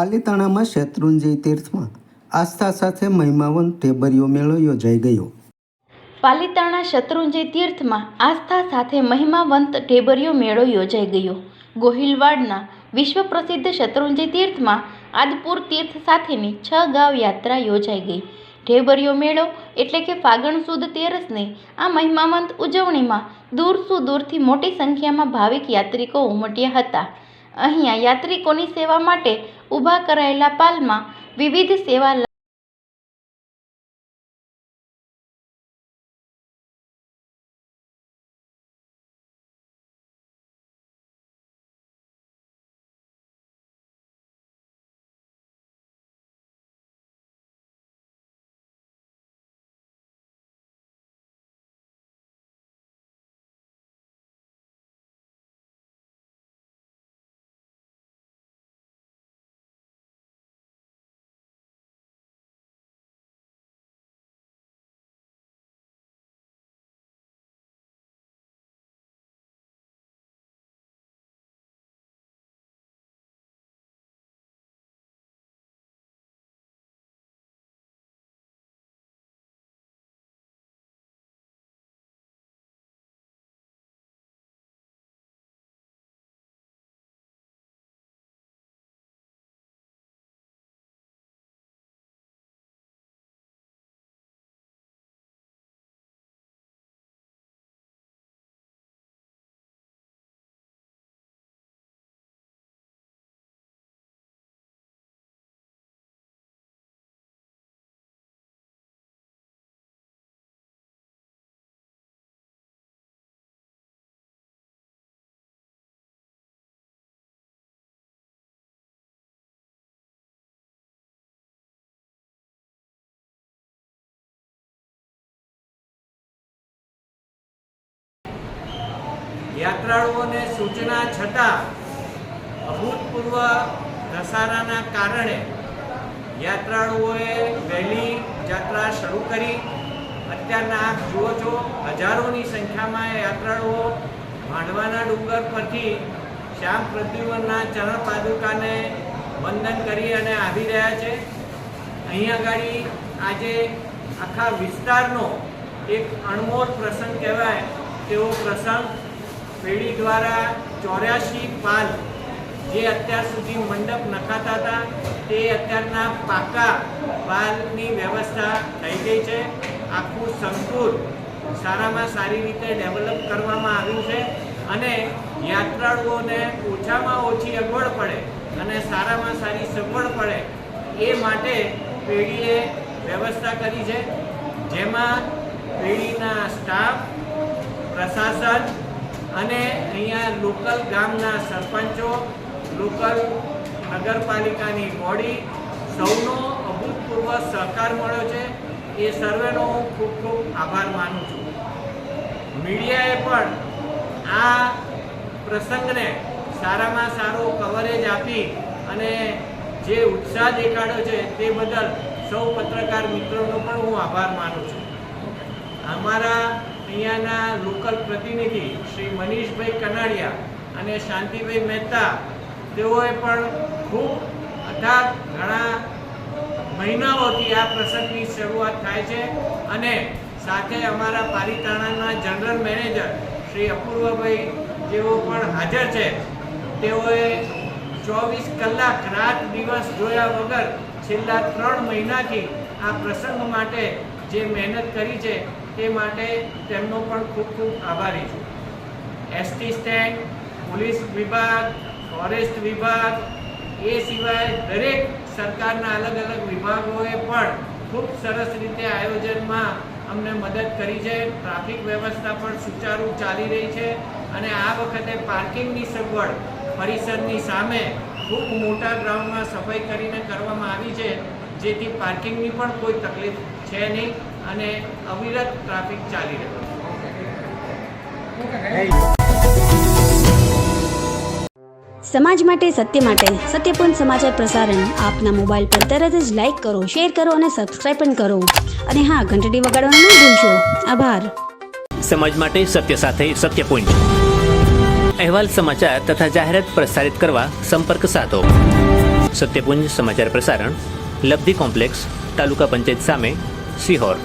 પાલીતાણામાં શેત્રુંજય તીર્થમાં આસ્થા સાથે મહિમાવંત ઢેબરિયો મેળો યોજાઈ ગયો। પાલીતાણા શેત્રુંજય તીર્થમાં આસ્થા સાથે મહિમાવંત ઢેબરિયો મેળો યોજાઈ ગયો। ગોહિલવાડના વિશ્વ પ્રસિદ્ધ શેત્રુંજય તીર્થમાં આદપુર તીર્થ સાથેની 6 ગાવ યાત્રા યોજાઈ ગઈ। ઢેબરિયો મેળો એટલે કે ફાગણ સુદ તેરસની આ મહિમાવંત ઉજવણીમાં દૂર સુદૂરથી મોટી સંખ્યામાં ભાવિક યાત્રિકો ઉમટ્યા હતા। અહીંયા યાત્રિકોની સેવા માટે ઊભા કરાયેલા પાલમાં વિવિધ સેવા યાત્રાળુઓને સૂચના છતાં અભૂતપૂર્વ ઘસારાના કારણે યાત્રાળુઓએ વહેલી યાત્રા શરૂ કરી। અત્યારના આપ જુઓ છો, હજારોની સંખ્યામાં યાત્રાળુઓ માંડવાના ડુંગર પરથી શ્યામ પ્રદ્યુમનના ચરણ પાદુકાને વંદન કરી અને આવી રહ્યા છે। અહીંયા ગાડી આજે આખા વિસ્તારનો એક અણમોલ પ્રસંગ કહેવાય તેવો પ્રસંગ પેઢી દ્વારા 84 પાલ જે અત્યાર સુધી મંડપ નખાતા હતા તે અત્યારના પાકા પાલની વ્યવસ્થા થઈ ગઈ છે। આખું સંકુલ સારામાં સારી રીતે ડેવલપ કરવામાં આવ્યું છે અને યાત્રાળુઓને ઓછામાં ઓછી અગવડ પડે અને સારામાં સારી સગવડ પડે એ માટે પેઢીએ વ્યવસ્થા કરી છે, જેમાં પેઢીના સ્ટાફ, પ્રશાસન અને અહીંયા લોકલ ગામના સરપંચો, લોકલ નગરપાલિકાની બોડી સૌનો અભૂતપૂર્વ સહકાર મળ્યો છે। એ સર્વેનો હું ખૂબ ખૂબ આભાર માનું છું। મીડિયાએ પણ આ પ્રસંગને સારામાં સારો કવરેજ આપી અને જે ઉત્સાહ દેખાડ્યો છે તે બદલ સૌ પત્રકાર મિત્રોનો પણ હું આભાર માનું છું। અમારા અહીંયાના લોકલ પ્રતિનિધિ શ્રી મનીષભાઈ કનાડિયા અને શાંતિભાઈ મહેતા તેઓએ પણ ખૂબ અથાગ ઘણા મહિનાઓથી આ પ્રસંગની શરૂઆત થાય છે અને સાથે અમારા પાલીતાણાના જનરલ મેનેજર શ્રી અપૂર્વભાઈ જેઓ પણ હાજર છે। તેઓએ 24 કલાક રાત દિવસ જોયા વગર છેલ્લા 3 મહિનાથી આ પ્રસંગ માટે જે મહેનત કરી છે તે માટે તેમનો પણ ખૂબ ખૂબ આભારી છું। એસટી સ્ટેન્ડ, પોલીસ વિભાગ, ફોરેસ્ટ વિભાગ, એ સિવાય દરેક સરકારના અલગ અલગ વિભાગોએ પણ ખૂબ સરસ રીતે આયોજનમાં અમને મદદ કરી છે। ટ્રાફિક વ્યવસ્થા પણ સુચારુ ચાલી રહી છે અને આ વખતે પાર્કિંગની સગવડ પરિસરની સામે ખૂબ મોટા ગ્રાઉન્ડમાં સફાઈ કરીને કરવામાં આવી છે, જેથી પાર્કિંગની પણ કોઈ તકલીફ છે નહીં અને અવિરત ટ્રાફિક ચાલી રહ્યો છે। સમાજ માટે, સત્ય માટે, સત્યપૂર્ણ સમાચાર પ્રસારણ આપના મોબાઈલ પર તરત જ લાઈક કરો, શેર કરો અને સબસ્ક્રાઇબ પણ કરો અને હા, ઘંટડી વગાડવાનું ન ભૂલશો। આભાર। સમાજ માટે સત્ય સાથે સત્યપૂર્ણ અહેવાલ, સમાચાર તથા જાહેરાત પ્રસારિત કરવા સંપર્ક સાધો। સત્યપુંજ સમાચાર પ્રસારણ લબ્ધિ કોમ્પ્લેક્સ તાલુકા પંચાયત સામે સિહોર।